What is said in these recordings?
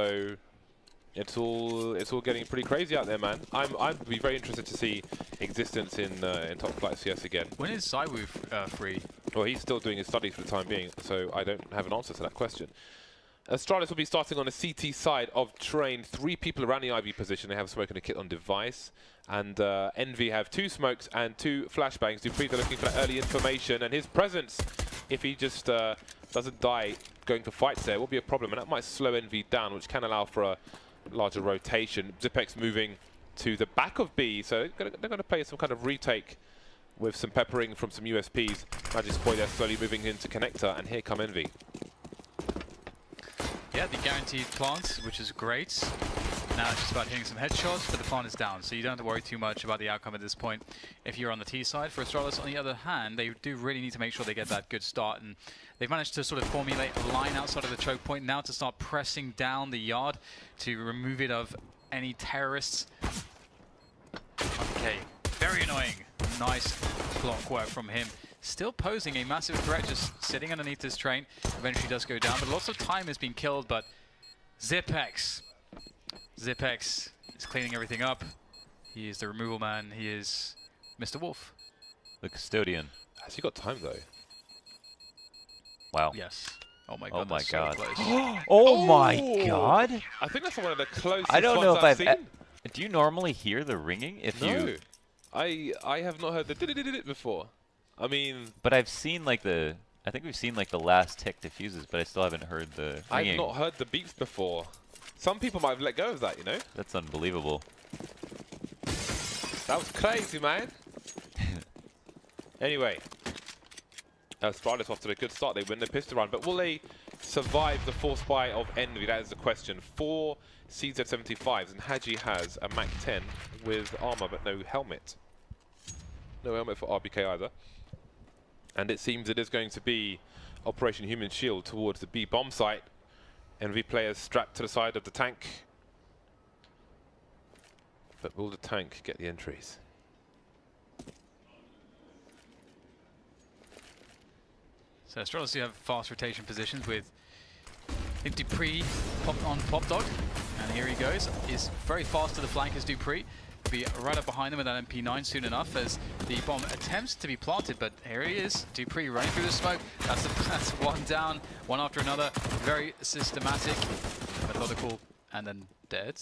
So it's all getting pretty crazy out there, man. I'd be very interested to see Existence in top flight CS again. When is Zywoo free? Well, he's still doing his studies for the time being, so I don't have an answer to that question. Astarlis will be starting on the CT side of train. 3 people around the IV position. They have a smoke and a kit on device. And EnVy have 2 smokes and 2 flashbangs. Dupree, they're looking for that early information. And his presence, if he just doesn't die going for fights there, will be a problem. And that might slow EnVy down, which can allow for a larger rotation. Zipex moving to the back of B. So they're going to play some kind of retake with some peppering from some USPs. Magic's boy there slowly moving into connector. And here come EnVy. Yeah, the guaranteed plant, which is great. Now it's just about hitting some headshots, but the plant is down, so you don't have to worry too much about the outcome at this point if you're on the T side. For Astarlis, on the other hand, they do really need to make sure they get that good start, and they've managed to sort of formulate a line outside of the choke point now to start pressing down the yard to remove it of any terrorists. Okay, very annoying. Nice block work from him. Still posing a massive threat, just sitting underneath this train. Eventually does go down, but lots of time has been killed, but Zipex is cleaning everything up. He is the removal man. He is Mr. Wolf. The custodian. Has he got time, though? Wow. Yes. Oh my god. Oh my god. So oh my god. I think that's one of the closest I don't know if I've seen. Do you normally hear the ringing if you... I have not heard the did before. I mean... But I've seen like the... I think we've seen like the last tick diffuses, but I still haven't heard the ringing. I've not heard the beeps before. Some people might have let go of that, you know? That's unbelievable. That was crazy, man. Anyway. Astarlis off to a good start. They win the pistol round, but will they survive the force buy of EnVy? That is the question. 4 CZ75s, and Haji has a Mac 10 with armor, but no helmet. No helmet for RBK either. And it seems it is going to be Operation Human Shield towards the B bomb site. EnVy players strapped to the side of the tank. But will the tank get the entries? So Astarlis do have fast rotation positions with Dupree popped on Pop Dog. And here he goes. Is very fast to the flank as Dupree. Be right up behind him with that MP9 soon enough as the bomb attempts to be planted, but here he is, Dupree running through the smoke. That's one down, one after another. Very systematic, methodical, and then dead,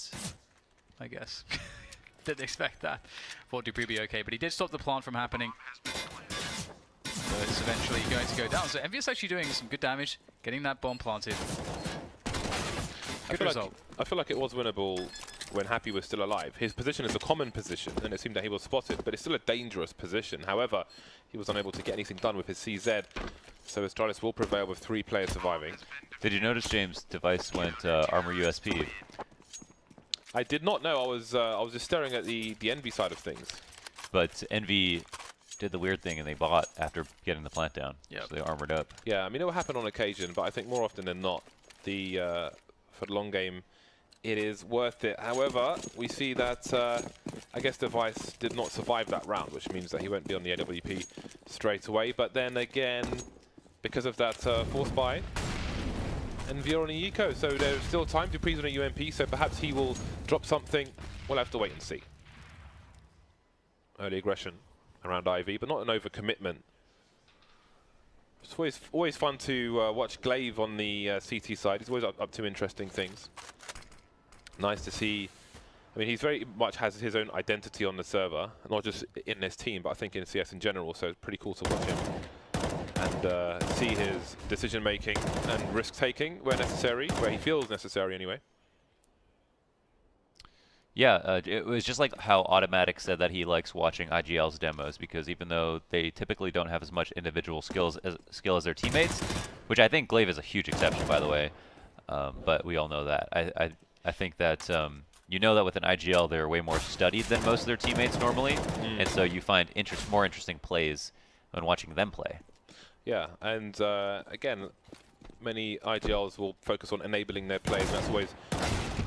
I guess. Didn't expect that. Thought Dupree be okay, but he did stop the plant from happening. So it's eventually going to go down. So EnVyUs actually doing some good damage, getting that bomb planted. Good result. I feel like it was winnable when Happy was still alive. His position is a common position, and it seemed that he was spotted, but it's still a dangerous position. However, he was unable to get anything done with his CZ, so Astarlis will prevail with 3 players surviving. Did you notice James' device went armor USP? I did not know. I was just staring at the EnVy side of things. But EnVy did the weird thing, and they bought after getting the plant down. Yep. So they armored up. Yeah, I mean, it will happen on occasion, but I think more often than not, for the long game, it is worth it. However, we see that, I guess Device did not survive that round, which means that he won't be on the AWP straight away. But then again, because of that force buy, EnVy are on the eco, so there's still time. Dupree's on a UMP, so perhaps he will drop something. We'll have to wait and see. Early aggression around IV, but not an overcommitment. It's always fun to watch Glaive on the CT side. He's always up to interesting things. Nice to see. I mean, he's very much has his own identity on the server, not just in this team, but I think in CS in general. So it's pretty cool to watch him and see his decision making and risk taking where necessary, where he feels necessary anyway. Yeah, it was just like how Automatic said that he likes watching IGL's demos, because even though they typically don't have as much individual skill as their teammates, which I think Glaive is a huge exception, by the way, but we all know that. I think that you know that with an IGL they're way more studied than most of their teammates normally, and so you find more interesting plays when watching them play. Yeah, and again, many IGLs will focus on enabling their plays, and that's always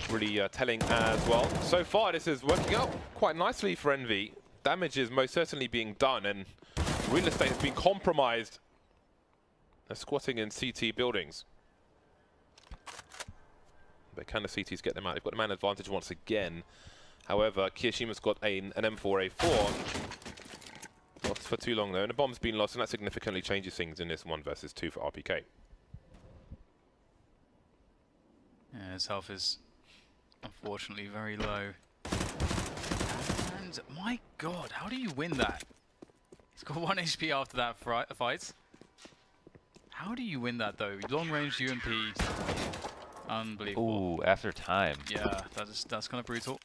really telling as well. So far, this is working out quite nicely for EnVy. Damage is most certainly being done, and real estate has been compromised. They're squatting in CT buildings. but can the CTs get them out? They've got the man advantage once again. However, Kiyoshima's got an M4A4. Not for too long though, and the bomb's been lost, and that significantly changes things in this 1 versus 2 for RPK. Yeah, his health is unfortunately very low. And my god, how do you win that? He's got 1 HP after that fight. How do you win that though? Long range UMP. Unbelievable. Ooh, after time. Yeah, that's kind of brutal.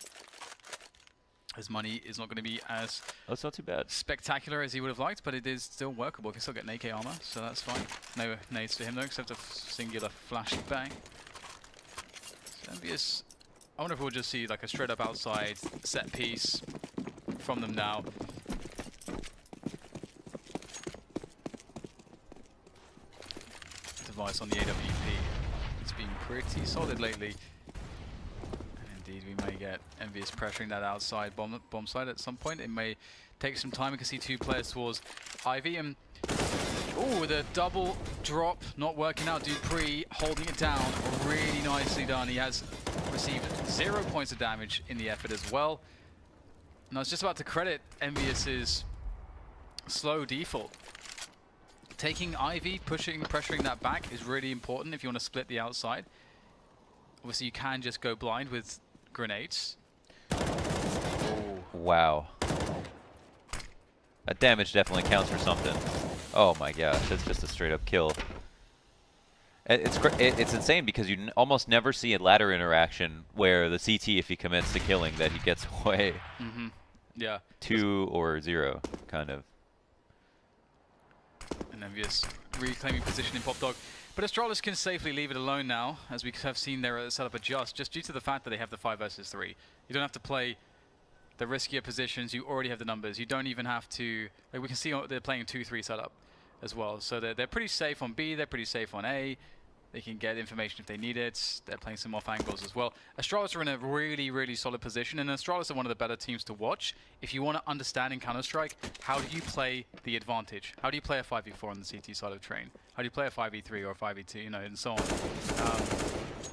His money is not going to be as That's not too bad. spectacular as he would have liked, but it is still workable. He can still get an AK armor, so that's fine. No nades to him though, except a singular flashbang. So EnVyUs, I wonder if we'll just see like a straight up outside set piece from them now. Device on the AWP. It's been pretty solid lately. Indeed, we may get EnVyUs pressuring that outside bomb side at some point. It may take some time. We can see 2 players towards Ivy. And oh, the double drop not working out. Dupree holding it down really nicely done. He has received 0 points of damage in the effort as well. And I was just about to credit EnVyUs' slow default. Taking Ivy, pressuring that back is really important if you want to split the outside. Obviously, you can just go blind with grenades. Oh. Wow. That damage definitely counts for something. Oh my gosh, that's just a straight up kill. It's insane because you almost never see a ladder interaction where the CT, if he commits to killing, that he gets away. Mm-hmm. Yeah. 2 or 0, kind of. And EnVyUs reclaiming position in Pop Dog. But Astarlis can safely leave it alone now, as we have seen their setup adjust, just due to the fact that they have the 5 versus 3. You don't have to play the riskier positions, you already have the numbers. You don't even have to, like we can see they're playing a 2-3 setup as well. So they're pretty safe on B, they're pretty safe on A. They can get information if they need it. They're playing some off angles as well. Astralis are in a really, really solid position, and Astralis are one of the better teams to watch. If you want to understand in Counter-Strike, how do you play the advantage? How do you play a 5v4 on the CT side of Train? How do you play a 5v3 or a 5v2, you know, and so on?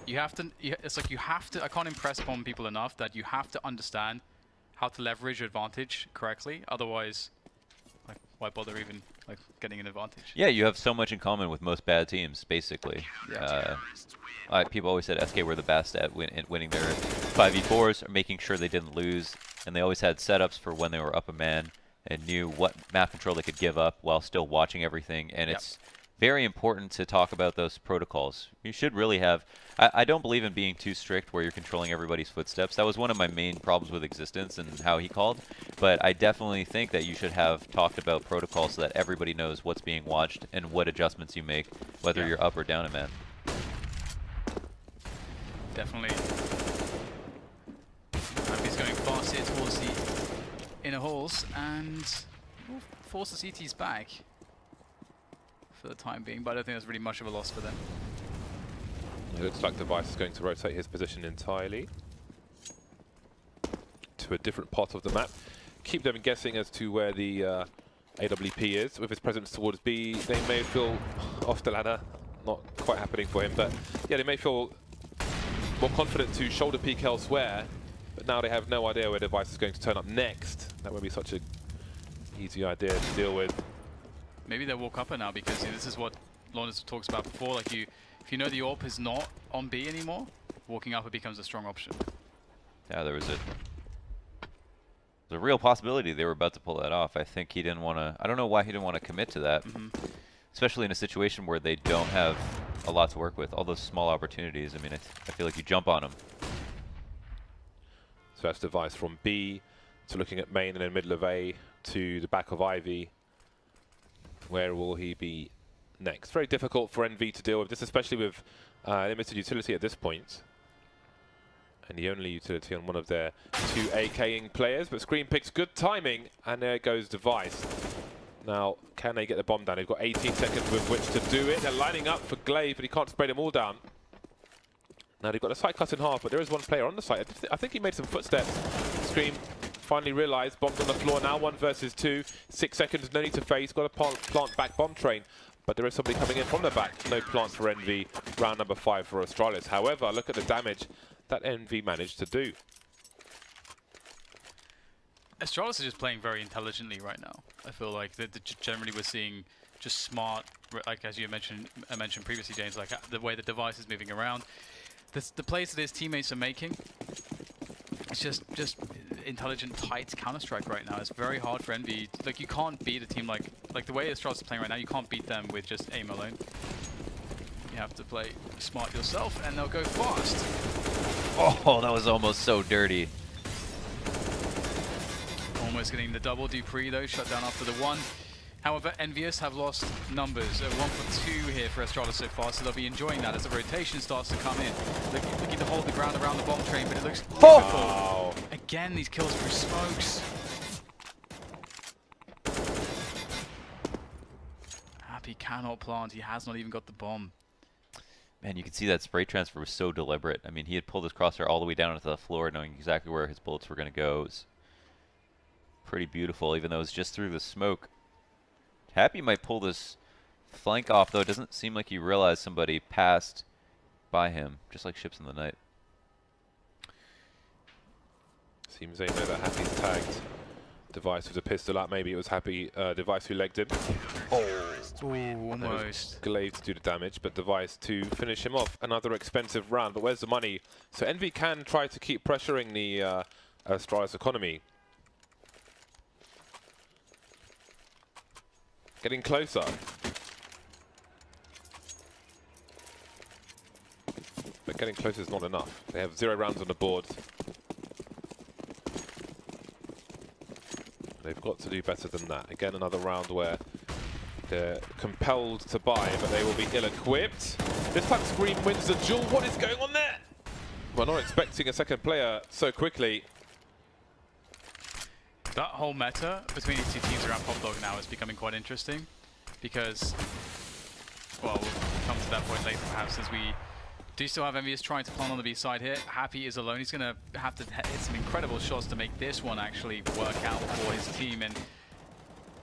You have to, it's like you have to, I can't impress upon people enough that you have to understand how to leverage your advantage correctly. Otherwise, like, why bother even like getting an advantage? Yeah, you have so much in common with most bad teams, basically. Yeah. People always said SK were the best at winning their 5v4s, or making sure they didn't lose, and they always had setups for when they were up a man and knew what map control they could give up while still watching everything. And it's very important to talk about those protocols. You should really have... I don't believe in being too strict where you're controlling everybody's footsteps. That was one of my main problems with Existence and how he called. But I definitely think that you should have talked about protocols so that everybody knows what's being watched and what adjustments you make, whether you're up or down a man. Definitely. He's going fast here towards the inner halls and will force the CTs back for the time being, but I don't think there's really much of a loss for them. It looks like Device is going to rotate his position entirely to a different part of the map. Keep them guessing as to where the AWP is. With his presence towards B, they may feel off the ladder. Not quite happening for him, but yeah, they may feel more confident to shoulder peek elsewhere, but now they have no idea where Device is going to turn up next. That would be such an easy idea to deal with. Maybe they'll walk upper now because this is what Lawrence talks about before. Like if you know the AWP is not on B anymore, walking upper becomes a strong option. Yeah, there was a real possibility they were about to pull that off. I think he didn't want to... I don't know why he didn't want to commit to that, especially in a situation where they don't have a lot to work with. All those small opportunities, I mean, I feel like you jump on them. So that's Device from B to looking at main and then middle of A to the back of Ivy. Where will he be next? Very difficult for EnVy to deal with this, especially with limited utility at this point. And the only utility on one of their 2 AKing players. But Screen picks good timing, and there goes Device. Now, can they get the bomb down? They've got 18 seconds with which to do it. They're lining up for Glaive, but he can't spray them all down. Now, they've got the site cut in half, but there is one player on the site. I think he made some footsteps. Scream finally realised, bombs on the floor now, 1 versus 2. 6 seconds, no need to face. Got to plant back bomb train. But there is somebody coming in from the back. No plants for EnVy. Round number 5 for Astarlis. However, look at the damage that EnVy managed to do. Astarlis is just playing very intelligently right now. I feel like generally we're seeing just smart, like as you mentioned previously, James, like the way the device is moving around. The plays that his teammates are making, it's just intelligent, tight Counter-Strike right now. It's very hard for EnVy. Like, you can't beat a team like the way Astarlis is playing right now, you can't beat them with just aim alone. You have to play smart yourself, and they'll go fast. Oh, that was almost so dirty. Almost getting the double. Dupree, though, shut down after the 1. However, EnVyUs have lost numbers. 1 for 2 here for Astarlis so far, so they'll be enjoying that as the rotation starts to come in. Looking to hold the ground around the bomb train, but it looks difficult. Wow. Again, these kills through smokes. Happy cannot plant. He has not even got the bomb. Man, you can see that spray transfer was so deliberate. I mean, he had pulled his crosshair all the way down onto the floor, knowing exactly where his bullets were going to go. It was pretty beautiful, even though it was just through the smoke. Happy might pull this flank off, though. It doesn't seem like he realized somebody passed by him, just like ships in the night. Seems they know that Happy's tagged. Device with a pistol out. Maybe it was Happy Device who legged him. Oh, almost. Glaive to do the damage, but Device to finish him off. Another expensive round, but where's the money? So EnVy can try to keep pressuring the Astarlis economy. Getting closer. But getting closer is not enough. They have 0 rounds on the board. They've got to do better than that. Again, another round where they're compelled to buy, but they will be ill-equipped. This time Scream wins the duel. What is going on there? We're not expecting a second player so quickly. That whole meta between these two teams around Pop Dog now is becoming quite interesting because, well, we'll come to that point later perhaps, as we do still have EnVyUs trying to plant on the B side here. Happy is alone. He's going to have to hit some incredible shots to make this one actually work out for his team, and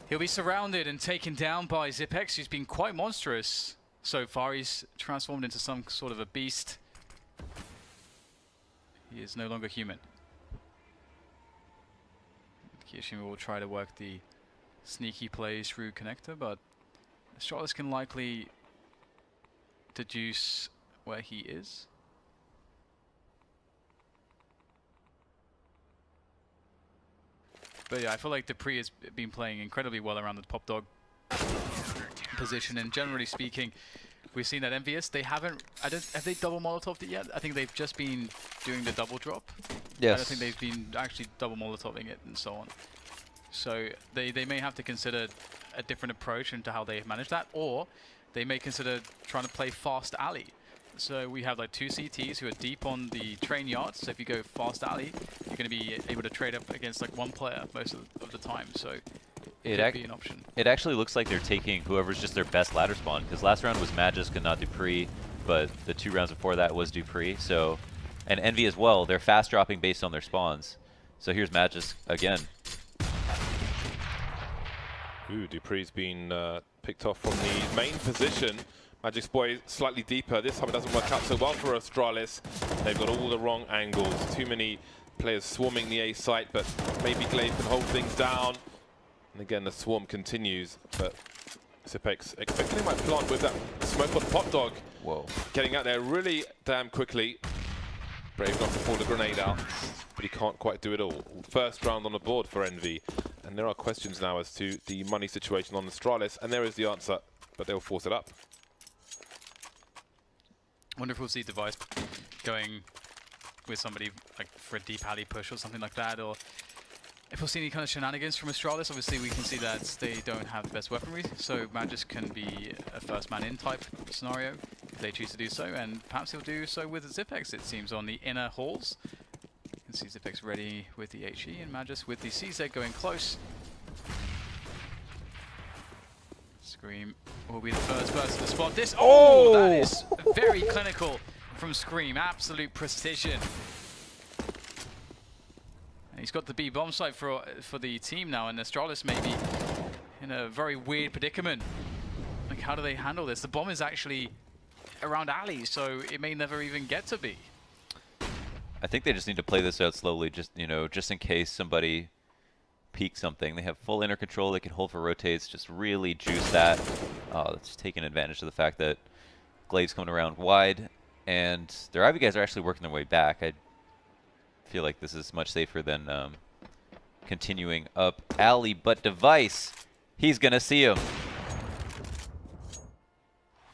he'll be surrounded and taken down by Zipex, who's been quite monstrous so far. He's transformed into some sort of a beast. He is no longer human. Kiyashima will try to work the sneaky plays through connector, but Astarlis can likely deduce where he is. But yeah, I feel like Dupree has been playing incredibly well around the Pop Dog position, and generally speaking, we've seen that EnVyUs, they haven't, have they double Molotov'd it yet? I think they've just been doing the double drop. Yes. I don't think they've been actually double Molotoving it and so on. So they may have to consider a different approach into how they manage that, or they may consider trying to play fast alley. So we have like 2 CTs who are deep on the train yards. So if you go fast alley, you're going to be able to trade up against like 1 player most of the time. So it could be an option. It actually looks like they're taking whoever's just their best ladder spawn, because last round was Magisk and not Dupree, but the 2 rounds before that was Dupree. So, and EnVy as well, they're fast dropping based on their spawns. So here's Magisk again. Ooh, Dupree's been picked off from the main position. Magic's boy slightly deeper. This time it doesn't work out so well for Astarlis. They've got all the wrong angles. Too many players swarming the A site, but maybe Glaive can hold things down. And again, the swarm continues, but Zipex expecting he might plant with that smoke on Pop Dog. Whoa. Getting out there really damn quickly. Brave enough to pull the grenade out, but he can't quite do it all. First round on the board for EnVy. And there are questions now as to the money situation on Astarlis, and there is the answer, but they'll force it up. I wonder if we'll see Device going with somebody like for a deep alley push or something like that, or if we'll see any kind of shenanigans from Astarlis. Obviously we can see that they don't have the best weaponry, so Magisk can be a first man in type scenario if they choose to do so, and perhaps he'll do so with Zipex, it seems, on the inner halls. You can see Zipex ready with the HE and Magisk with the CZ going close. Scream will be the first person to spot this. Oh, that is very clinical from Scream. Absolute precision. And he's got the B bomb site for the team now, and Astarlis may be in a very weird predicament. Like, How do they handle this? The bomb is actually around Ali, so it may never even get to be. I think they just need to play this out slowly, just just in case somebody peeks something. They have full inner control. They can hold for rotates, just really juice that. Oh, that's taking advantage of the fact that Glaive's coming around wide, and their Ivy guys are actually working their way back. I feel like this is much safer than continuing up alley, but Device, he's gonna see him.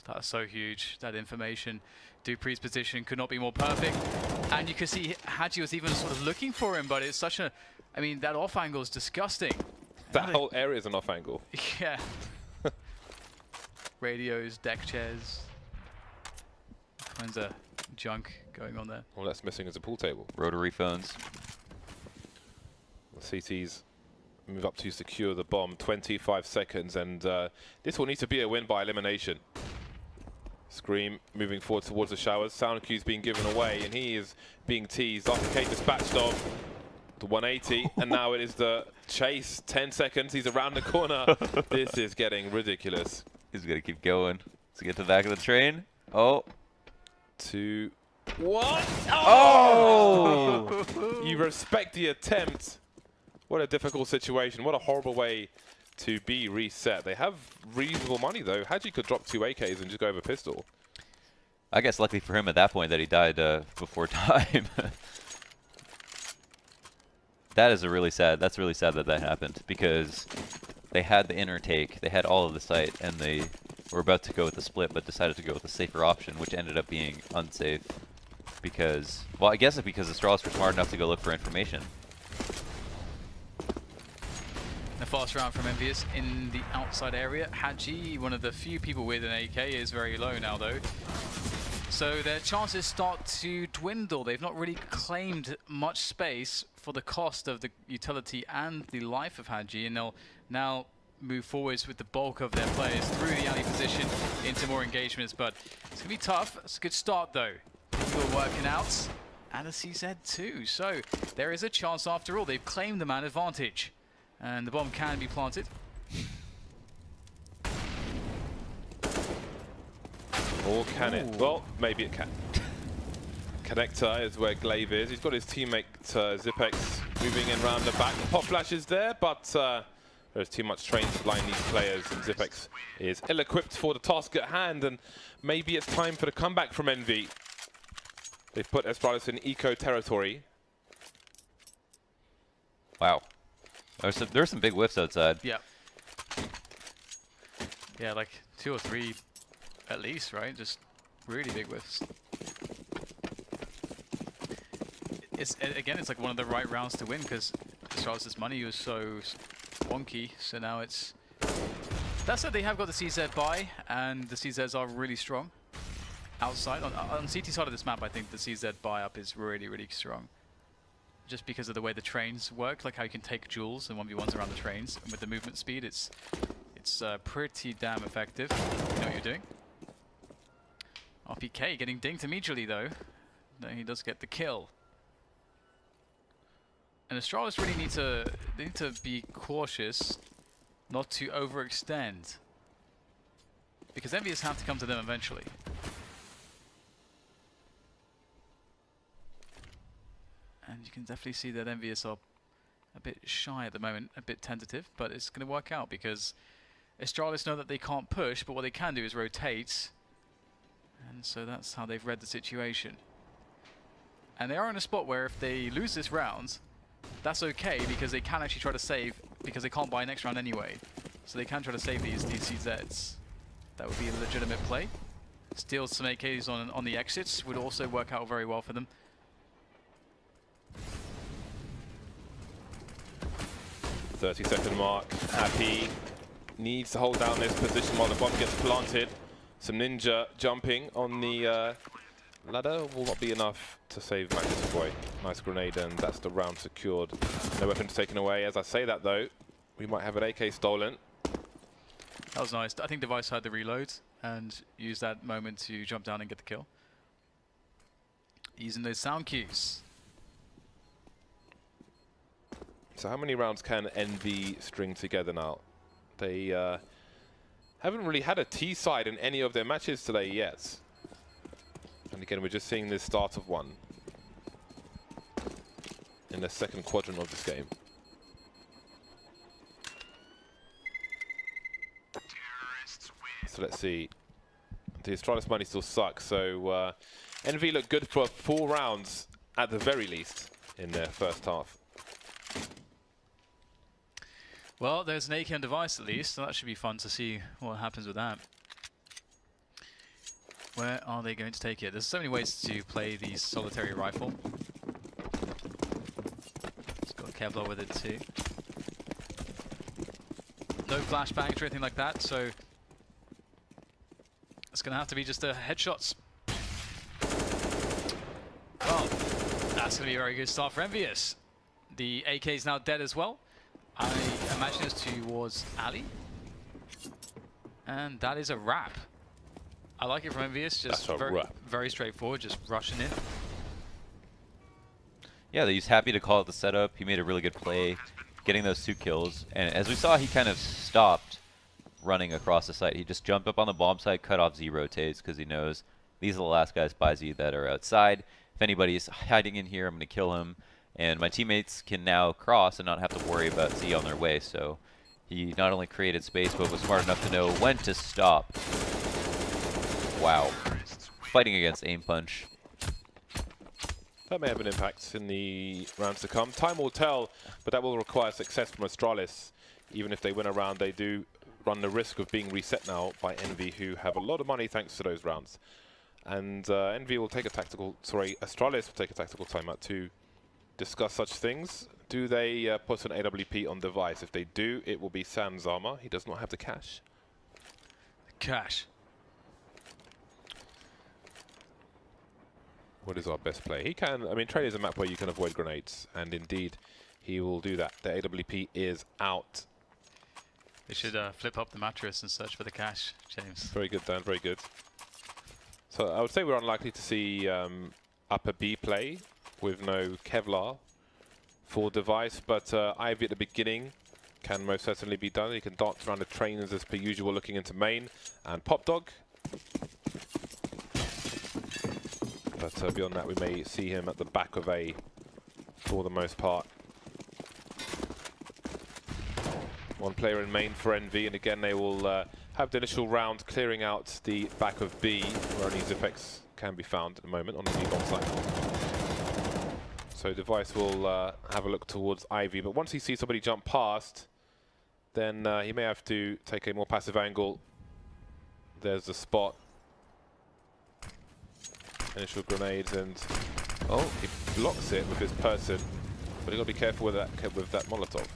That's so huge, that information. Dupree's position could not be more perfect. And you can see Hadji was even sort of looking for him, but it's such a... I mean, that off angle is disgusting. That whole area is an off angle. Yeah. Radios, deck chairs. All kinds of junk going on there. All that's missing is a pool table. Rotary phones. The CTs move up to secure the bomb. 25 seconds, and this will need to be a win by elimination. Scream moving forward towards the showers. Sound cues being given away, and he is being teased. Arcade dispatched of the 180, and now it is the chase. 10 seconds, he's around the corner. This is getting ridiculous. He's gonna keep going to get to the back of the train. Oh. 2, 1. Oh! You respect the attempt. What a difficult situation. What a horrible way to be reset. They have reasonable money though. Hadji could drop 2 AKs and just go over pistol. I guess luckily for him at that point that he died before time. That's really sad that that happened, because they had the inner take, they had all of the site, and they were about to go with the split but decided to go with a safer option, which ended up being unsafe because, well, I guess it's because Astarlis were smart enough to go look for information. A fast round from EnVyUs in the outside area. Hadji, one of the few people with an AK, is very low now though. So their chances start to dwindle. They've not really claimed much space for the cost of the utility and the life of Hadji, and they'll now move forwards with the bulk of their players through the alley position into more engagements. But it's going to be tough. It's a good start though. People are working out, and a CZ too. So there is a chance after all. They've claimed the man advantage. And the bomb can be planted. Or can it? Well, maybe it can. Connector is where Glaive is. He's got his teammate Zipex moving in around the back. The pop flash is there, but there's too much train to blind these players, and Zipex is ill-equipped for the task at hand, and maybe it's time for the comeback from Envy. They've put Astarlis in eco territory. Wow. There's some big whiffs outside. Yeah. Yeah, like 2 or 3 at least, right? Just really big whiffs. Again, it's like one of the right rounds to win, because Astarlis' money was so wonky, so now it's... That said, they have got the CZ buy, and the CZs are really strong. Outside, on CT side of this map, I think the CZ buy up is really, really strong. Just because of the way the trains work, like how you can take duels and 1v1s around the trains, and with the movement speed, it's pretty damn effective. You know what you're doing. RPK getting dinked immediately though. Then he does get the kill. And Astarlis really need to be cautious, not to overextend, because EnVyUs have to come to them eventually. And you can definitely see that EnVyUs are a bit shy at the moment, a bit tentative, but it's going to work out because Astarlis know that they can't push, but what they can do is rotate. And so that's how they've read the situation. And they are in a spot where if they lose this round, that's okay, because they can actually try to save, because they can't buy next round anyway. So they can try to save these CZs. That would be a legitimate play. Steal some AKs on the exits would also work out very well for them. The 30-second mark. Happy needs to hold down this position while the bomb gets planted. Some ninja jumping on the ladder will not be enough to save Magnus Boy. Nice grenade, and that's the round secured. No weapons taken away. As I say that though, we might have an AK stolen. That was nice. I think Device had the reload and used that moment to jump down and get the kill. Using those sound cues. So how many rounds can Envy string together now? They haven't really had a T side in any of their matches today yet. And again, we're just seeing the start of one in the second quadrant of this game. So let's see. The Astarlis money still sucks, so EnVy look good for 4 rounds at the very least in their first half. Well, there's an AK on device at least, so that should be fun to see what happens with that. Where are they going to take it? There's so many ways to play the solitary rifle. It's got Kevlar with it too. No flashbangs or anything like that, so it's going to have to be just headshots. Well, that's going to be a very good start for EnVyUs. The AK is now dead as well. I imagine it's towards Ali. And that is a wrap. I like it from EnVyUs, just very straightforward, just rushing in. Yeah, he's happy to call it the setup. He made a really good play, getting those 2 kills. And as we saw, he kind of stopped running across the site. He just jumped up on the bomb site, cut off Z rotates, because he knows these are the last guys by Z that are outside. If anybody's hiding in here, I'm going to kill him. And my teammates can now cross and not have to worry about Z on their way. So he not only created space, but was smart enough to know when to stop. Wow. Fighting against aim punch. That may have an impact in the rounds to come. Time will tell, but that will require success from Astarlis. Even if they win a round, they do run the risk of being reset now by EnVy, who have a lot of money thanks to those rounds. And EnVy will take a tactical, Astarlis will take a tactical timeout to discuss such things. Do they put an AWP on device? If they do, it will be Sam's armor. He does not have the cash. Cash. What is our best play? He can, I mean, Trade is a map where you can avoid grenades, and indeed, he will do that. The AWP is out. They should flip up the mattress and search for the cash, James. Very good, Dan, very good. So I would say we're unlikely to see upper B play with no Kevlar for device, but Ivy at the beginning can most certainly be done. He can dance around the trainers as per usual, looking into main, and Pop Dog. But beyond that, we may see him at the back of A for the most part. One player in main for EnVy, and again they will have the initial round clearing out the back of B, where only Zipex can be found at the moment on the B bomb site. So Device will have a look towards Ivy, but once he sees somebody jump past, then he may have to take a more passive angle. There's the spot. Initial grenades, and oh, he blocks it with his person, but you got to be careful with that Molotov.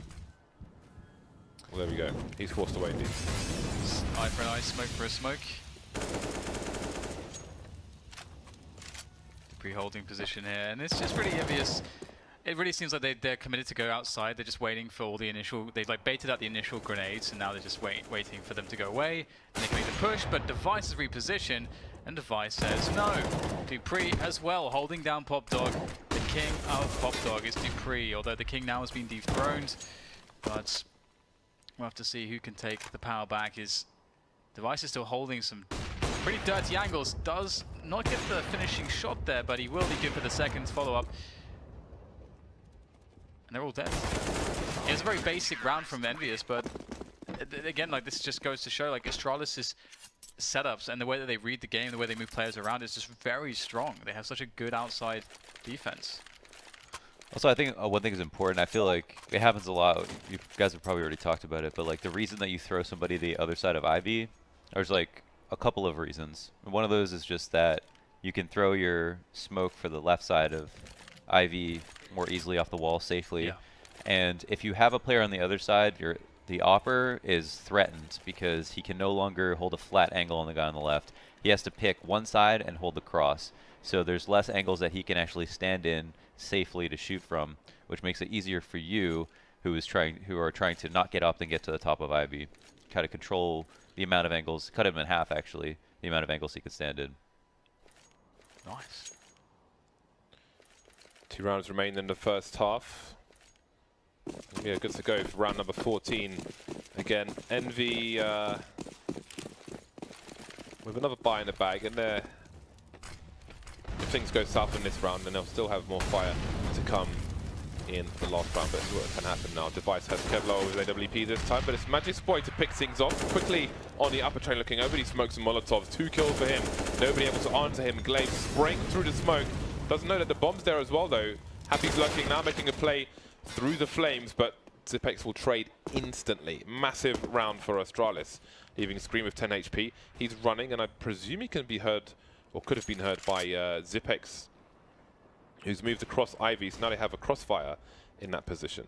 Well, there we go. He's forced away indeed. Eye for an eye, smoke for a smoke. Pre-holding position here, and it's just really obvious. It really seems like they're committed to go outside. They're just waiting for all the initial. They've like baited out the initial grenades, and now they're just waiting for them to go away, and they can make the push. But Device is repositioned. And Device says no. Dupree as well, holding down Pop Dog. The king of Pop Dog is Dupree, although the king now has been dethroned. But we'll have to see who can take the power back. His Device is still holding some pretty dirty angles. Does not get the finishing shot there, but he will be good for the second follow-up. And they're all dead. It was a very basic round from EnVyUs, but again, like this just goes to show, like Astralis' setups and the way that they read the game, the way they move players around is just very strong. They have such a good outside defense. Also, I think one thing is important. I feel like it happens a lot. You guys have probably already talked about it, but like the reason that you throw somebody the other side of Ivy, there's like a couple of reasons. One of those is just that you can throw your smoke for the left side of Ivy more easily off the wall safely. Yeah. And if you have a player on the other side, the Opper is threatened because he can no longer hold a flat angle on the guy on the left. He has to pick one side and hold the cross. So there's less angles that he can actually stand in safely to shoot from, which makes it easier for you who are trying to not get up and get to the top of Ivy. Kind of control the amount of angles, cut him in half actually, the amount of angles he can stand in. Nice. 2 rounds remain in the first half. Yeah, good to go for round number 14. Again, EnVy with another buy in the bag, and there, if things go south in this round, then they'll still have more fire to come in the last round. But what can happen now? Device has Kevlar with AWP this time, but it's Magic's boy to pick things off quickly on the upper train, looking over. He smokes some Molotovs. 2 kills for him. Nobody able to answer him. Glaive spraying through the smoke. Doesn't know that the bomb's there as well, though. Happy's lurking now, making a play through the flames, but Zipex will trade instantly. Massive round for Astralis, leaving Scream with 10 HP. He's running, and I presume he can be heard, or could have been heard by Zipex, who's moved across Ivy, so now they have a crossfire in that position.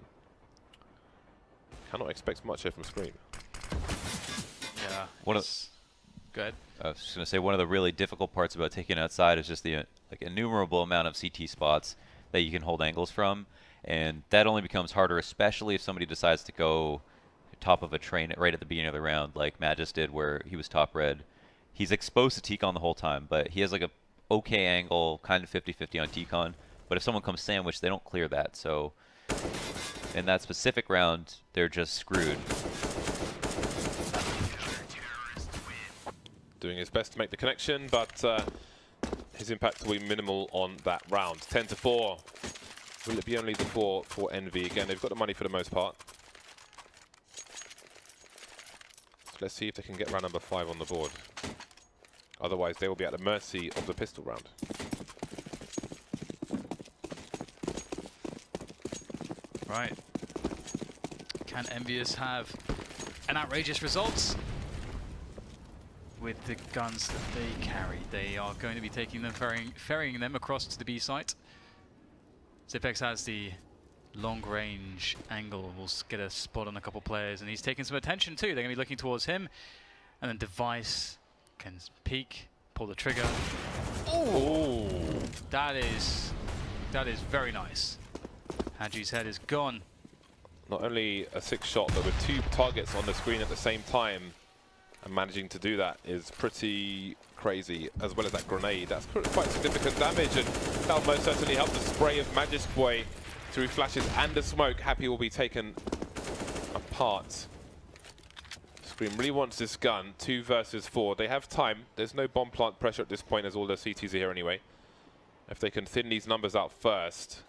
Cannot expect much here from Scream. Yeah. Go ahead. I was just going to say, one of the really difficult parts about taking outside is just the like innumerable amount of CT spots that you can hold angles from, and that only becomes harder, especially if somebody decides to go top of a train right at the beginning of the round, like Magis did, where he was top red. He's exposed to T-Con the whole time, but he has like a okay angle, kind of 50-50 on T-Con, but if someone comes sandwiched, they don't clear that. So in that specific round, they're just screwed. Doing his best to make the connection, but his impact will be minimal on that round. 10-4. Will it be only the 4 for EnVy? Again, they've got the money for the most part. So let's see if they can get round number 5 on the board. Otherwise, they will be at the mercy of the pistol round. Right. Can EnVyUs have an outrageous result with the guns that they carry? They are going to be taking them, ferrying them across to the B site. Zipex has the long-range angle. We'll get a spot on a couple players, and he's taking some attention too. They're going to be looking towards him, and then Device can peek, pull the trigger. Oh, that is very nice. Haji's head is gone. Not only a 6 shot, but with 2 targets on the screen at the same time, and managing to do that is pretty crazy, as well as that grenade. That's quite significant damage, and that'll most certainly help the spray of Magic's boy through flashes and the smoke. Happy will be taken apart. Scream really wants this gun. 2 versus 4. They have time. There's no bomb plant pressure at this point, as all the CTs are here anyway. If they can thin these numbers out first.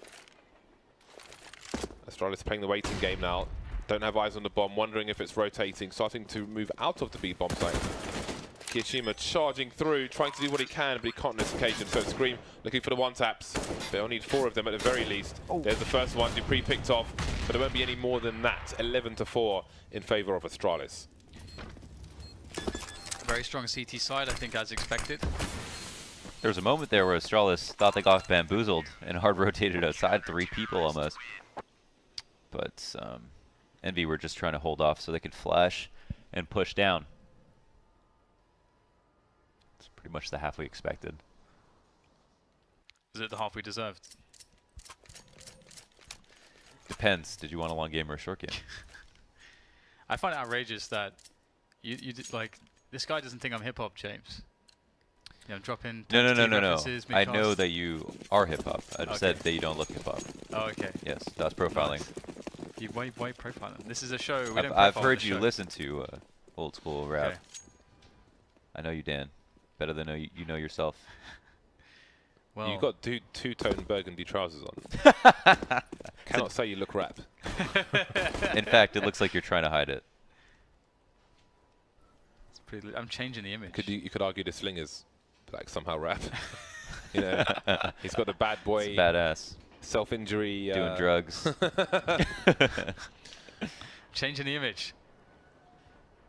Astralis playing the waiting game now. Don't have eyes on the bomb, wondering if it's rotating, starting to move out of the B bomb site. Kiyashima charging through, trying to do what he can, but he can't on this occasion. So Scream looking for the one-taps. They'll need 4 of them at the very least. There's the first one, Dupree picked off, but there won't be any more than that. 11-4 in favor of Astralis. Very strong CT side, I think, as expected. There was a moment there where Astralis thought they got bamboozled and hard rotated outside 3 people almost. But EnVy were just trying to hold off so they could flash and push down. It's pretty much the half we expected. Is it the half we deserved? Depends. Did you want a long game or a short game? I find it outrageous that you did, like, this guy doesn't think I'm hip-hop, James. You know, drop in No. references, I midcast. know that you are hip-hop. I just said that you don't look hip-hop. Oh, okay. Yes, that's profiling. Nice. Why profiling? This is a show. We don't I've profile heard the you show. listen to old school rap. Okay. I know you, Dan. Better than you know yourself. Well, You've got two-tone burgundy trousers on. Cannot say you look rap. In fact, it looks like you're trying to hide it. it's pretty, I'm changing the image. You could argue the slingers like somehow rap. You know, he's got the bad boy, It's badass. self-injury, Doing drugs. Changing the image.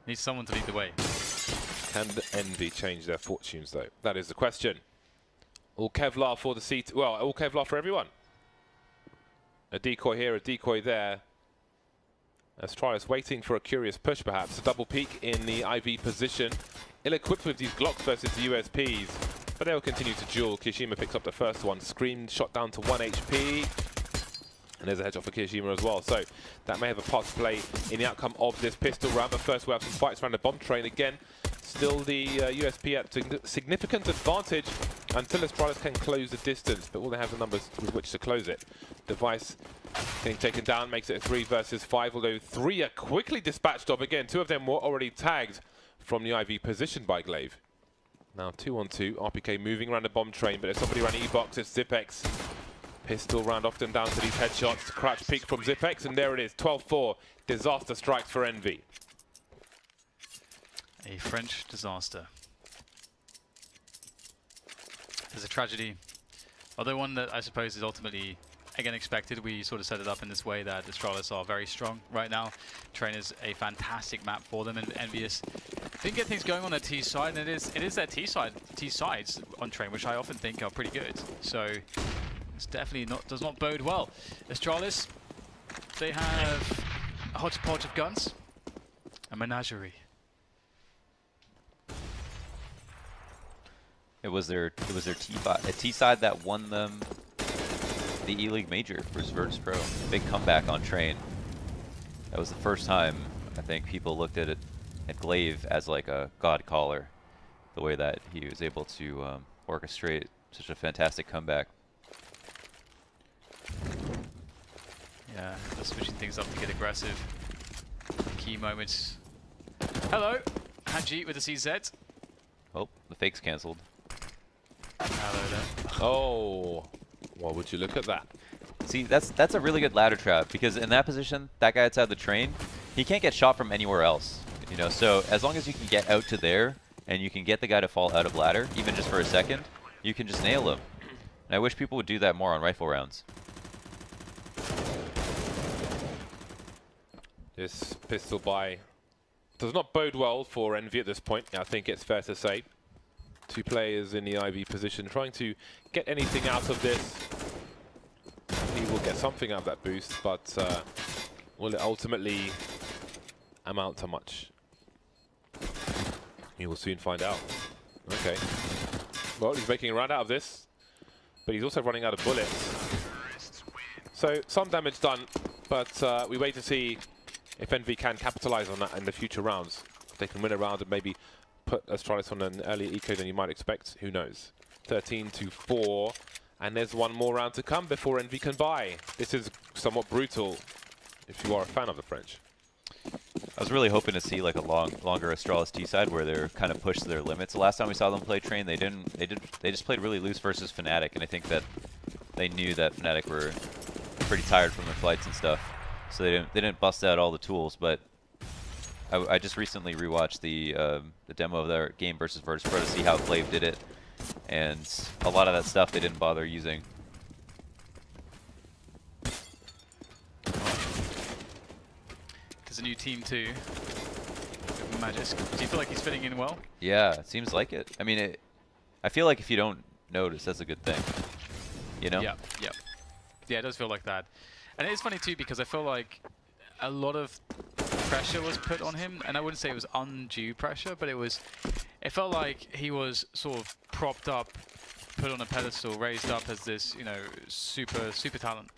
Needs someone to lead the way. Can the EnVy change their fortunes, though? That is the question. All Kevlar for the seat. Well, all Kevlar for everyone. A decoy here, a decoy there. Astralis waiting for a curious push, perhaps. A double peek in the IV position. Ill-equipped with these Glocks versus the USPs. But they'll continue to duel. Kiyashima picks up the first one. Scream shot down to 1 HP. And there's a headshot for Kiyashima as well. So that may have a part to play in the outcome of this pistol round. But first we have some fights around the bomb train again. Still the USP at significant advantage until Astralis can close the distance. But will they have the numbers with which to close it? Device getting taken down makes it a 3 versus 5. Although 3 are quickly dispatched of again. 2 of them were already tagged from the IV position by Glaive. Now 2-on-2, RPK moving around the bomb train, but there's somebody around E-Box, it's Zipex. Pistol round often down to these headshots, crouch peek from Zipex, and there it is, 12-4, disaster strikes for EnVy. A French disaster. There's a tragedy, although one that I suppose is ultimately, again, expected. We sort of set it up in this way that Astarlis are very strong right now. Train is a fantastic map for them, and EnVyUs didn't get things going on their T side, and it is their T sides on Train, which I often think are pretty good. So it's definitely does not bode well. Astarlis, they have a hodgepodge of guns, a menagerie. It was their T side that won them the E-League Major versus Virtus Pro. Big comeback on Train. That was the first time I think people looked at Glaive as like a god caller, the way that he was able to orchestrate such a fantastic comeback. Yeah, they're switching things up to get aggressive. Key moments. Hello, Hanji with the CZ. Oh, the fake's cancelled. Hello there. Oh, well, would you look at that? See, that's a really good ladder trap, because in that position, that guy outside the train, he can't get shot from anywhere else. You know, so as long as you can get out to there and you can get the guy to fall out of ladder, even just for a second, you can just nail him. And I wish people would do that more on rifle rounds. This pistol buy does not bode well for EnVy at this point, I think it's fair to say. Two players in the IV position trying to get anything out of this. He will get something out of that boost, but will it ultimately amount to much? You will soon find out. Okay. Well, he's making a round out of this, but he's also running out of bullets. So some damage done, but we wait to see if EnVy can capitalize on that in the future rounds. If they can win a round and maybe put Astarlis on an earlier eco than you might expect, who knows. 13-4, and there's one more round to come before EnVy can buy. This is somewhat brutal if you are a fan of the French. I was really hoping to see like a longer Astarlis T side where they're kind of pushed to their limits. The last time we saw them play Train, they just played really loose versus Fnatic, and I think that they knew that Fnatic were pretty tired from their flights and stuff, so they didn't bust out all the tools. But I just recently rewatched the demo of their game versus Virtus Pro to see how Glaive did it, and a lot of that stuff they didn't bother using. There's a new team too. Magis. Do you feel like he's fitting in well? Yeah, it seems like it. I mean, I feel like if you don't notice, that's a good thing. You know? Yeah, yeah. Yeah, it does feel like that. And it's funny too, because I feel like a lot of pressure was put on him, and I wouldn't say it was undue pressure, but it felt like he was sort of propped up, put on a pedestal, raised up as this, you know, super talent,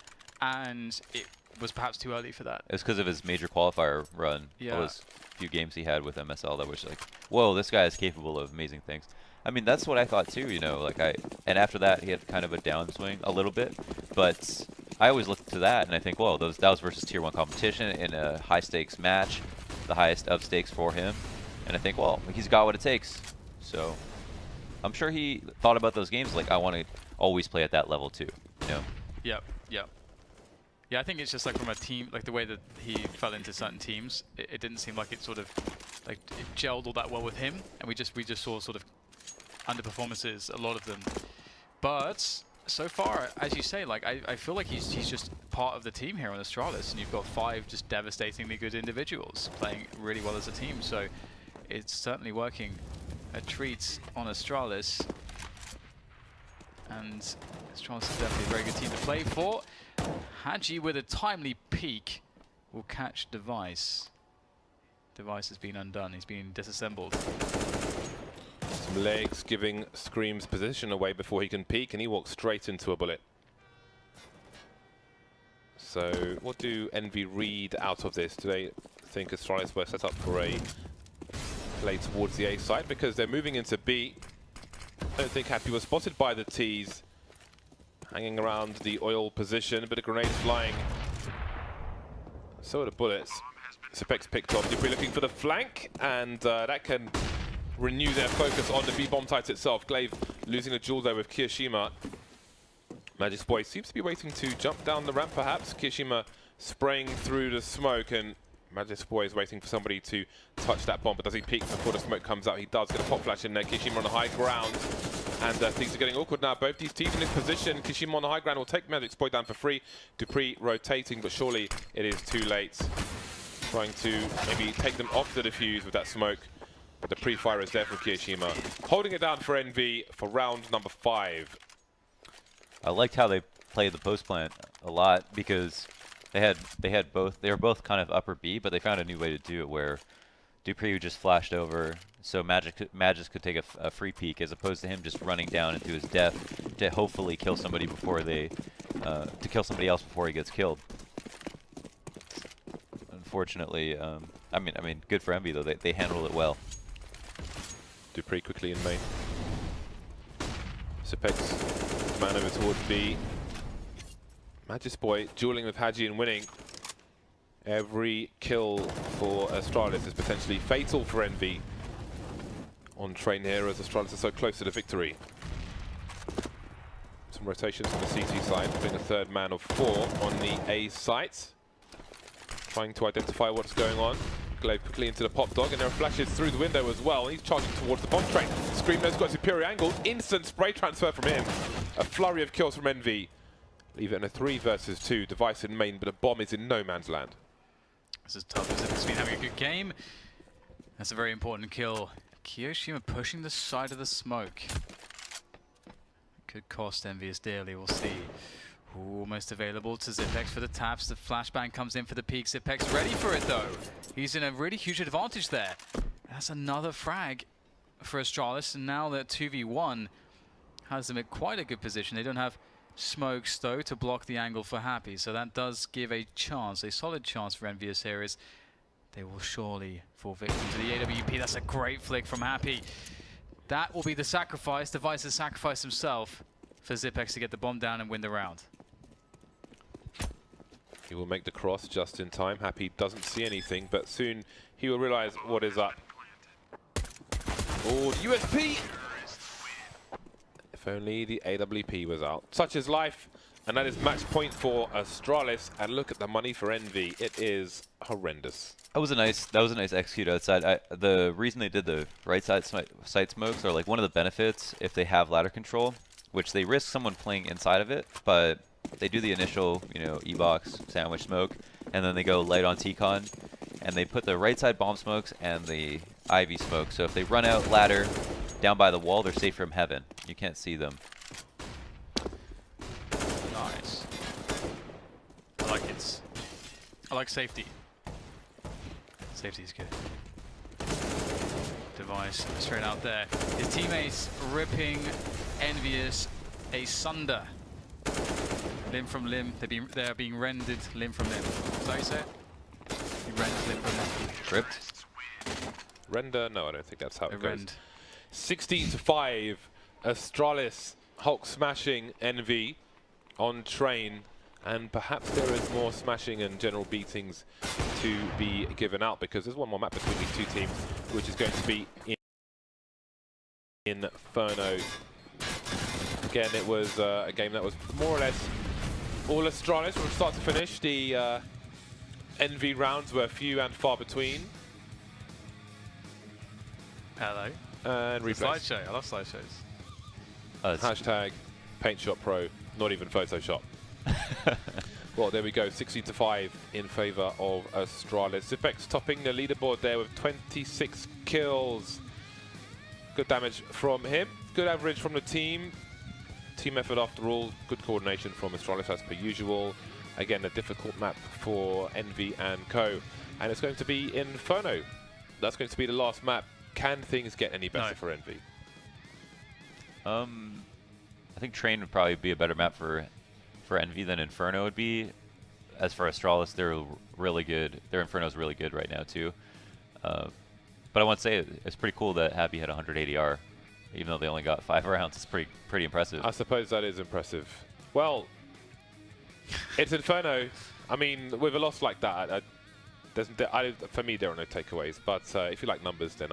and it was perhaps too early for that. It was because of his major qualifier run. Yeah. Those few games he had with MSL that was like, whoa, this guy is capable of amazing things. I mean, that's what I thought too, you know, like and after that he had kind of a downswing a little bit, but I always look to that and I think, whoa, that was versus tier 1 competition in a high stakes match, the highest of stakes for him, and I think, well, he's got what it takes. So I'm sure he thought about those games like, I want to always play at that level too, you know? Yep, yep. Yeah, I think it's just like from a team, like the way that he fell into certain teams, it didn't seem like it sort of, like it gelled all that well with him, and we just saw sort of underperformances, a lot of them. But so far, as you say, like I feel like he's just part of the team here on Astarlis, and you've got 5 just devastatingly good individuals playing really well as a team. So it's certainly working a treat on Astarlis, and Astarlis is definitely a very good team to play for. Haji with a timely peek will catch Device. Device has been undone. He's been disassembled. Some legs giving Scream's position away before he can peek, and he walks straight into a bullet. So what do EnVy read out of this? Do they think Astarlis were set up for a play towards the A side? Because they're moving into B. I don't think Happy was spotted by the T's. Hanging around the oil position, a bit of grenades flying. So are the bullets. Zipex picked off. Debris looking for the flank, and that can renew their focus on the B bomb site itself. Glaive losing a duel there with Kiyoshima. Magic's boy seems to be waiting to jump down the ramp perhaps. Kiyoshima spraying through the smoke, and Magic's boy is waiting for somebody to touch that bomb, but does he peek before the smoke comes out? He does get a pop flash in there. Kiyoshima on the high ground, and things are getting awkward now. Both these teams in this position. Kiyoshima on the high ground will take Magic's boy down for free. Dupree rotating, but surely it is too late. Trying to maybe take them off the defuse with that smoke, but the pre-fire is there for Kiyoshima. Holding it down for EnVy for round number 5. I liked how they played the post plant a lot because they were both kind of upper B, but they found a new way to do it where Dupree just flashed over, so Magic could take a free peek as opposed to him just running down into his death to hopefully kill somebody before they to kill somebody else before he gets killed. Unfortunately, I mean, good for EnVy though. They handled it well. Dupree quickly in main. Sipex man over towards B. Magic's boy dueling with Haji and winning. Every kill for Astarlis is potentially fatal for EnVy on train here, as Astarlis is so close to the victory. Some rotations on the CT side, putting a third man of 4 on the A site. Trying to identify what's going on. Glaive quickly into the pop dog, and there are flashes through the window as well. He's charging towards the bomb train. Screamer's got superior angle. Instant spray transfer from him. A flurry of kills from EnVy. Leave it in a 3 versus 2. Device in main, but a bomb is in no man's land. This is tough. It's been having a good game. That's a very important kill. Kiyoshima pushing the side of the smoke. Could cost EnVyUs dearly. We'll see. Almost available to Zipex for the taps. The flashbang comes in for the peak. Zipex ready for it though. He's in a really huge advantage there. That's another frag for Astarlis, and now that 2v1 has them at quite a good position. They don't have smokes though to block the angle for Happy, so that does give a chance, a solid chance for EnVyUs here, as they will surely fall victim to the AWP. That's a great flick from Happy. That will be the sacrifice. Device has sacrificed himself for Zipex to get the bomb down and win the round. He will make the cross just in time. Happy doesn't see anything, but soon he will realize what is up. Oh, the USP! If only the AWP was out. Such is life, and that is match point for Astarlis. And look at the money for EnVy. It is horrendous. That was a nice execute outside. The reason they did the right side site smokes are like one of the benefits if they have ladder control, which they risk someone playing inside of it, but they do the initial, E-box sandwich smoke, and then they go light on T-con, and they put the right side bomb smokes and the Ivy smoke. So if they run out ladder down by the wall, they're safe from heaven. You can't see them. Nice. I like it. I like safety. Safety is good. Device straight out there. His teammates ripping EnVyUs asunder. Limb from limb. They're being rendered limb from limb. Is that how you say it? You rend limb from limb. Ripped? Render? No, I don't think that's how it goes. Rend. 16-5. Astarlis Hulk smashing EnVy on train, and perhaps there is more smashing and general beatings to be given out, because there's one more map between these two teams, which is going to be in Inferno. Again, it was a game that was more or less all Astarlis from start to finish. The EnVy rounds were few and far between. Hello. And replays. Slideshow. I love slideshows. Hashtag PaintShop Pro, not even Photoshop. Well, there we go. 16-5 in favor of Astarlis. Zipex topping the leaderboard there with 26 kills. Good damage from him. Good average from the team. Team effort after all. Good coordination from Astarlis as per usual. Again, a difficult map for EnVy and co. And it's going to be Inferno. That's going to be the last map. Can things get any better for EnVy? I think Train would probably be a better map for EnVy than Inferno would be. As for Astarlis, they're really good. Their Inferno's really good right now too. But I want to say it's pretty cool that Happy had 180R, even though they only got 5 rounds. It's pretty impressive. I suppose that is impressive. Well, it's Inferno. I mean, with a loss like that, for me there are no takeaways. But if you like numbers, then